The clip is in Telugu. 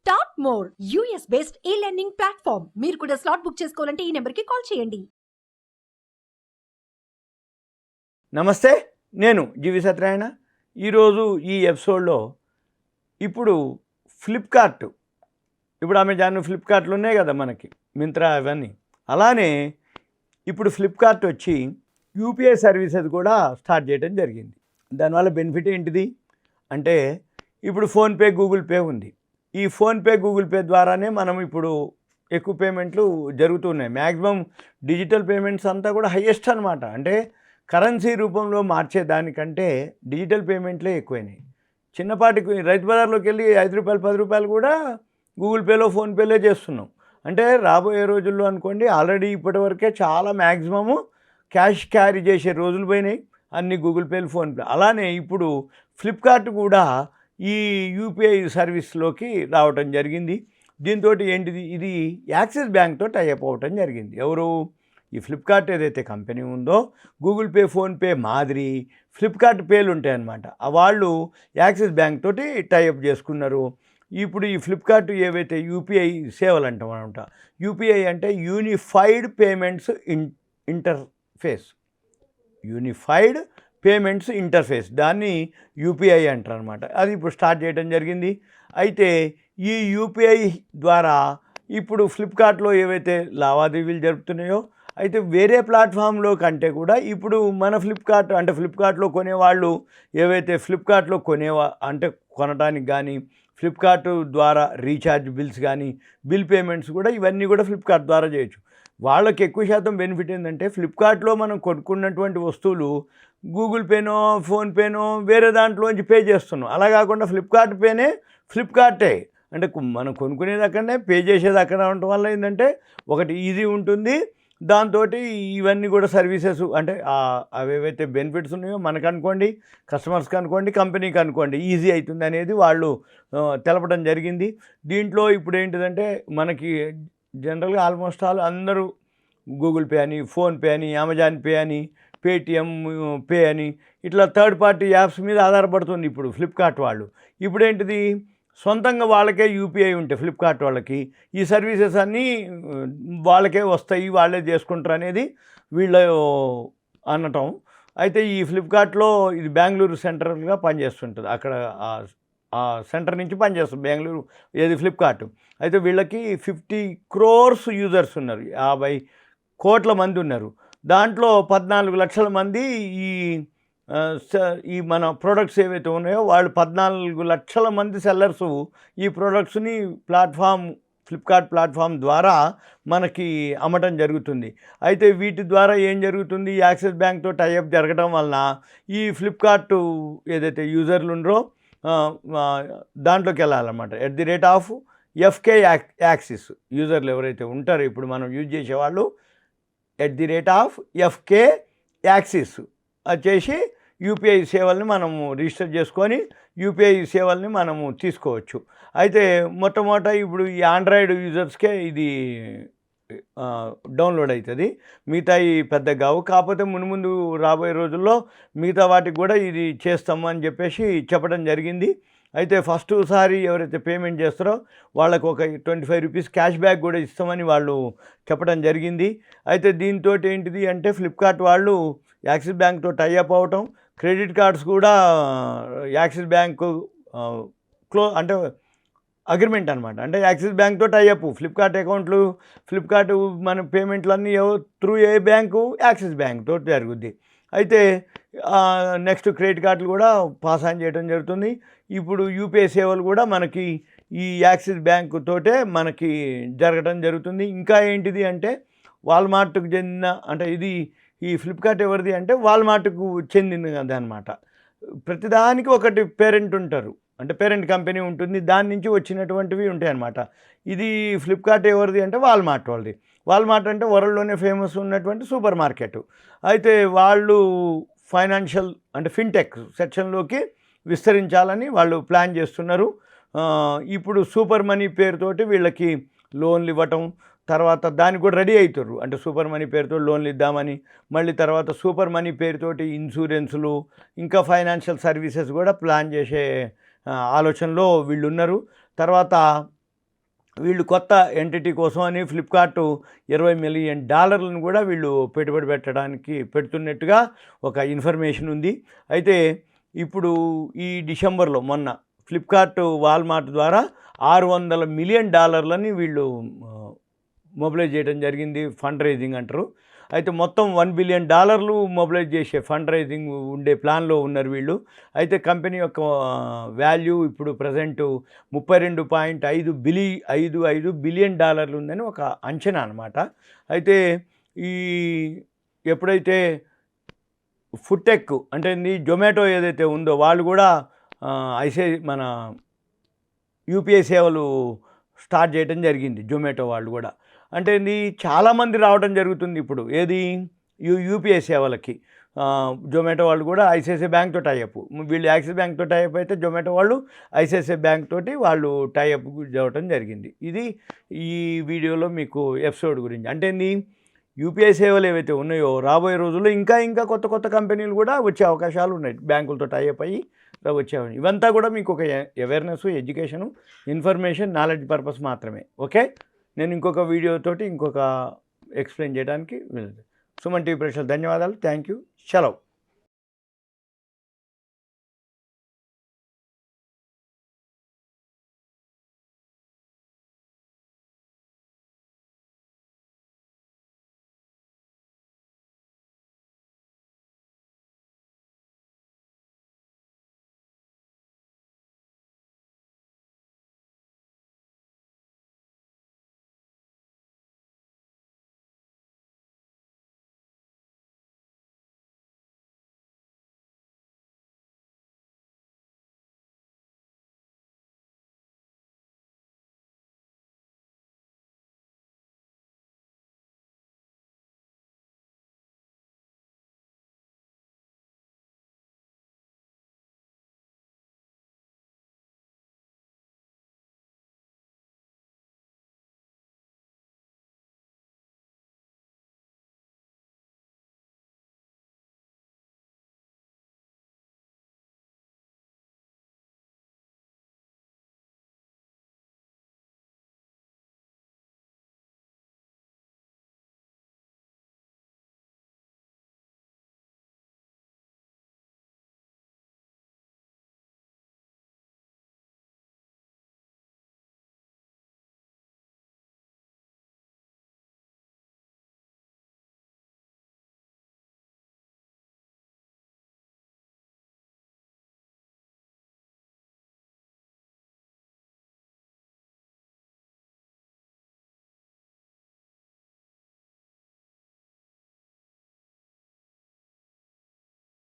స్టార్ట్ మోర్ యూఎస్ బేస్డ్ ఈ లెర్నింగ్ ప్లాట్ఫామ్. మీరు కూడా స్లాట్ బుక్ చేసుకోవాలంటే ఈ నెంబర్కి కాల్ చేయండి. నమస్తే, నేను జీవి సత్యనారాయణ. ఈరోజు ఈ ఎపిసోడ్లో ఇప్పుడు ఫ్లిప్కార్ట్, ఇప్పుడు అమెజాన్, ఫ్లిప్కార్ట్లు ఉన్నాయి కదా మనకి, మింత్రా అవన్నీ. అలానే ఇప్పుడు ఫ్లిప్కార్ట్ వచ్చి యూపీఐ సర్వీసెస్ కూడా స్టార్ట్ చేయడం జరిగింది. దానివల్ల బెనిఫిట్ ఏంటిది అంటే, ఇప్పుడు ఫోన్పే, గూగుల్ పే ఉంది. ఈ ఫోన్పే, గూగుల్ పే ద్వారానే మనం ఇప్పుడు ఎక్కువ పేమెంట్లు జరుగుతున్నాయి. మ్యాక్సిమం డిజిటల్ పేమెంట్స్ అంతా కూడా హయ్యెస్ట్ అనమాట. అంటే కరెన్సీ రూపంలో మార్చేదానికంటే డిజిటల్ పేమెంట్లే ఎక్కువైనాయి. చిన్నపాటి రైతు బజార్లోకి వెళ్ళి 5 రూపాయలు 10 రూపాయలు కూడా గూగుల్ పేలో, ఫోన్పేలో చేస్తున్నాం. అంటే రాబోయే రోజుల్లో అనుకోండి, ఆల్రెడీ ఇప్పటివరకే చాలా మ్యాక్సిమము క్యాష్ క్యారీ చేసే రోజులు పోయినాయి, అన్ని గూగుల్ పేలు, ఫోన్పే. అలానే ఇప్పుడు ఫ్లిప్కార్ట్ కూడా ఈ యూపీఐ సర్వీస్లోకి రావటం జరిగింది. దీంతో ఏంటిది, ఇది యాక్సిస్ బ్యాంక్తో టైఅప్ అవ్వటం జరిగింది. ఎవరు? ఈ ఫ్లిప్కార్ట్ ఏదైతే కంపెనీ ఉందో, గూగుల్ పే, ఫోన్పే మాదిరి ఫ్లిప్కార్ట్ పేలు ఉంటాయన్నమాట. వాళ్ళు యాక్సిస్ బ్యాంక్ తోటి టైఅప్ చేసుకున్నారు. ఇప్పుడు ఈ ఫ్లిప్కార్ట్ ఏవైతే యూపీఐ సేవలు అంటామన్నమాట. యూపీఐ అంటే unified payments interface, unified payments interface, దాన్ని యూపీఐ అంటారు అనమాట. అది ఇప్పుడు స్టార్ట్ చేయడం జరిగింది. అయితే ఈ యూపీఐ ద్వారా ఇప్పుడు ఫ్లిప్కార్ట్లో ఏవైతే లావాదేవీలు జరుపుతున్నాయో, అయితే వేరే ప్లాట్ఫామ్లో కంటే కూడా ఇప్పుడు మన ఫ్లిప్కార్ట్ అంటే ఫ్లిప్కార్ట్లో కొనేవాళ్ళు ఏవైతే ఫ్లిప్కార్ట్లో అంటే కొనడానికి కానీ, ఫ్లిప్కార్ట్ ద్వారా రీఛార్జ్ బిల్స్ కానీ, బిల్ పేమెంట్స్ కూడా ఇవన్నీ కూడా ఫ్లిప్కార్ట్ ద్వారా చేయొచ్చు. వాళ్ళకి ఎక్కువ శాతం బెనిఫిట్ ఏంటంటే, ఫ్లిప్కార్ట్లో మనం కొనుక్కున్నటువంటి వస్తువులు గూగుల్ పేనో, ఫోన్పేనో వేరే దాంట్లోంచి పే చేస్తున్నాం. అలా కాకుండా ఫ్లిప్కార్ట్ పేనే ఫ్లిప్కార్టే, అంటే మనం కొనుక్కునేది అక్కడనే, పే చేసేది అక్కడ ఉండటం వల్ల ఏంటంటే ఒకటి ఈజీ ఉంటుంది. దాంతో ఇవన్నీ కూడా సర్వీసెస్ అంటే అవేవైతే బెనిఫిట్స్ ఉన్నాయో మనకు అనుకోండి, కస్టమర్స్కి అనుకోండి, కంపెనీకి అనుకోండి, ఈజీ అవుతుంది అనేది వాళ్ళు తెలపడం జరిగింది. దీంట్లో ఇప్పుడు ఏంటిదంటే, మనకి జనరల్గా ఆల్మోస్ట్ ఆల్ అందరూ గూగుల్ పే అని, ఫోన్పే అని, అమెజాన్ పే అని, పేటిఎం పే అని ఇట్లా థర్డ్ పార్టీ యాప్స్ మీద ఆధారపడుతుంది ఇప్పుడు ఫ్లిప్కార్ట్ వాళ్ళు. ఇప్పుడు ఏంటిది, సొంతంగా వాళ్ళకే యూపీఐ ఉంటే ఫ్లిప్కార్ట్ వాళ్ళకి ఈ సర్వీసెస్ అన్నీ వాళ్ళకే వస్తాయి, వాళ్ళే చేసుకుంటారు అనేది వీళ్ళు అనటం. అయితే ఈ ఫ్లిప్కార్ట్లో ఇది బెంగళూరు సెంటర్గా పనిచేస్తుంటుంది. అక్కడ ఆ సెంటర్ నుంచి పనిచేస్తుంది బెంగళూరు, ఏది ఫ్లిప్కార్ట్. అయితే వీళ్ళకి 50 crores యూజర్స్ ఉన్నారు, 50 కోట్ల మంది ఉన్నారు. దాంట్లో 14 లక్షల మంది ఈ మన ప్రోడక్ట్స్ ఏవైతే ఉన్నాయో, వాళ్ళు 14 లక్షల మంది సెల్లర్సు ఈ ప్రోడక్ట్స్ని ఫ్లిప్కార్ట్ ప్లాట్ఫామ్ ద్వారా మనకి అమ్మటం జరుగుతుంది. అయితే వీటి ద్వారా ఏం జరుగుతుంది, యాక్సిస్ బ్యాంక్తో టైఅప్ జరగడం వలన ఈ ఫ్లిప్కార్ట్ ఏదైతే యూజర్లు ఉన్నారో దాంట్లోకి వెళ్ళాలన్నమాట. @FK యాక్సిస్ యూజర్లు ఎవరైతే ఉంటారో, ఇప్పుడు మనం యూజ్ చేసేవాళ్ళు @FK యాక్సిస్ అది చేసి యూపీఐ సేవల్ని మనము రిజిస్టర్ చేసుకొని యూపీఐ సేవల్ని మనము తీసుకోవచ్చు. అయితే మొట్టమొదట ఇప్పుడు ఈ ఆండ్రాయిడ్ యూజర్స్కే ఇది డౌన్లోడ్ అవుతుంది, మిగతా పెద్దగా కావు. కాకపోతే మున్ముందు రాబోయే రోజుల్లో మిగతా వాటికి కూడా ఇది చేస్తాము అని చెప్పేసి చెప్పడం జరిగింది. అయితే ఫస్ట్ సారి ఎవరైతే పేమెంట్ చేస్తారో వాళ్ళకు ఒక 25 రూపీస్ క్యాష్ బ్యాక్ కూడా ఇస్తామని వాళ్ళు చెప్పడం జరిగింది. అయితే దీంతో ఏంటిది అంటే, ఫ్లిప్కార్ట్ వాళ్ళు యాక్సిస్ బ్యాంక్తో టైఅప్ అవటం, క్రెడిట్ కార్డ్స్ కూడా యాక్సిస్ బ్యాంకు అంటే అగ్రిమెంట్ అనమాట. అంటే యాక్సిస్ బ్యాంక్తో టైఅప్, ఫ్లిప్కార్ట్ అకౌంట్లు, ఫ్లిప్కార్ట్ మన పేమెంట్లన్నీ త్రూ ఏ బ్యాంకు, యాక్సిస్ బ్యాంక్తో జరుగుద్ది. అయితే నెక్స్ట్ క్రెడిట్ కార్డులు కూడా పాస్ ఆన్ చేయడం జరుగుతుంది. ఇప్పుడు యూపీఐ సేవలు కూడా మనకి ఈ యాక్సిస్ బ్యాంకు తోటే మనకి జరగడం జరుగుతుంది. ఇంకా ఏంటిది అంటే, వాల్మార్ట్కు చెందిన, అంటే ఇది ఈ ఫ్లిప్కార్ట్ ఎవరిది అంటే వాల్మార్ట్కు చెందినది అనమాట. ప్రతిదానికి ఒకటి పేరెంట్ ఉంటారు, అంటే పేరెంట్ కంపెనీ ఉంటుంది, దాని నుంచి వచ్చినటువంటివి ఉంటాయి అన్నమాట. ఇది ఫ్లిప్కార్ట్ ఎవరిది అంటే వాల్మార్ట్ వాళ్ళది. వాల్మార్ట్ అంటే వరల్డ్లోనే ఫేమస్ ఉన్నటువంటి సూపర్ మార్కెట్. అయితే వాళ్ళు ఫైనాన్షియల్ అంటే ఫిన్టెక్ సెక్షన్లోకి విస్తరించాలని వాళ్ళు ప్లాన్ చేస్తున్నారు. ఇప్పుడు సూపర్ మనీ పేరుతోటి వీళ్ళకి లోన్లు ఇవ్వటం, తర్వాత దానికి కూడా రెడీ అవుతారు. అంటే సూపర్ మనీ పేరుతో లోన్లు ఇద్దామని, మళ్ళీ తర్వాత సూపర్ మనీ పేరుతోటి ఇన్సూరెన్సులు, ఇంకా ఫైనాన్షియల్ సర్వీసెస్ కూడా ప్లాన్ చేసే ఆలోచనలో వీళ్ళు ఉన్నారు. తర్వాత వీళ్ళు కొత్త ఎంటిటీ కోసం అని ఫ్లిప్కార్ట్ $20 మిలియన్ కూడా వీళ్ళు పెట్టుబడి పెట్టడానికి పెడుతున్నట్టుగా ఒక ఇన్ఫర్మేషన్ ఉంది. అయితే ఇప్పుడు ఈ డిసెంబర్లో మొన్న ఫ్లిప్కార్ట్ వాల్మార్ట్ ద్వారా $600 మిలియన్ వీళ్ళు మొబిలైజ్ చేయడం జరిగింది. ఫండ్ రైజింగ్ అంటారు. అయితే మొత్తం $1 బిలియన్ మొబిలైజ్ చేసే ఫండ్ రైజింగ్ ఉండే ప్లాన్లో ఉన్నారు వీళ్ళు. అయితే కంపెనీ యొక్క వాల్యూ ఇప్పుడు ప్రజెంట్ $32.55 బిలియన్ ఉందని ఒక అంచనా అనమాట. అయితే ఈ ఎప్పుడైతే ఫుడ్టెక్ అంటే జొమాటో ఏదైతే ఉందో వాళ్ళు కూడా మన యూపీఐ సేవలు స్టార్ట్ చేయడం జరిగింది. జొమాటో వాళ్ళు కూడా అంటే చాలామంది రావడం జరుగుతుంది ఇప్పుడు ఏది యూపీఐ సేవలకి. జొమాటో వాళ్ళు కూడా ఐసిఐసిఐ బ్యాంక్తో టైఅప్, వీళ్ళు యాక్సిస్ బ్యాంక్తో టైఅప్ అయితే జొమాటో వాళ్ళు ఐసిఐసిఐ బ్యాంక్ తోటి వాళ్ళు టైఅప్ అవ్వడం జరిగింది. ఇది ఈ వీడియోలో మీకు ఎపిసోడ్ గురించి. అంటే యూపీఐ సేవలు ఏవైతే ఉన్నాయో రాబోయే రోజుల్లో ఇంకా కొత్త కొత్త కంపెనీలు కూడా వచ్చే అవకాశాలు ఉన్నాయి. బ్యాంకులతో టైఅప్ అయ్యి వచ్చేవాడి. ఇవంతా కూడా మీకు ఒక awareness, education, information, knowledge purpose మాత్రమే. ఓకే, నేను ఇంకొక వీడియోతోటి ఇంకొక ఎక్స్ప్లెయిన్ చేయడానికి వెళ్తాను. సుమన్ టీవీ ప్రేక్షకులకు ధన్యవాదాలు. Thank you. సెలవు.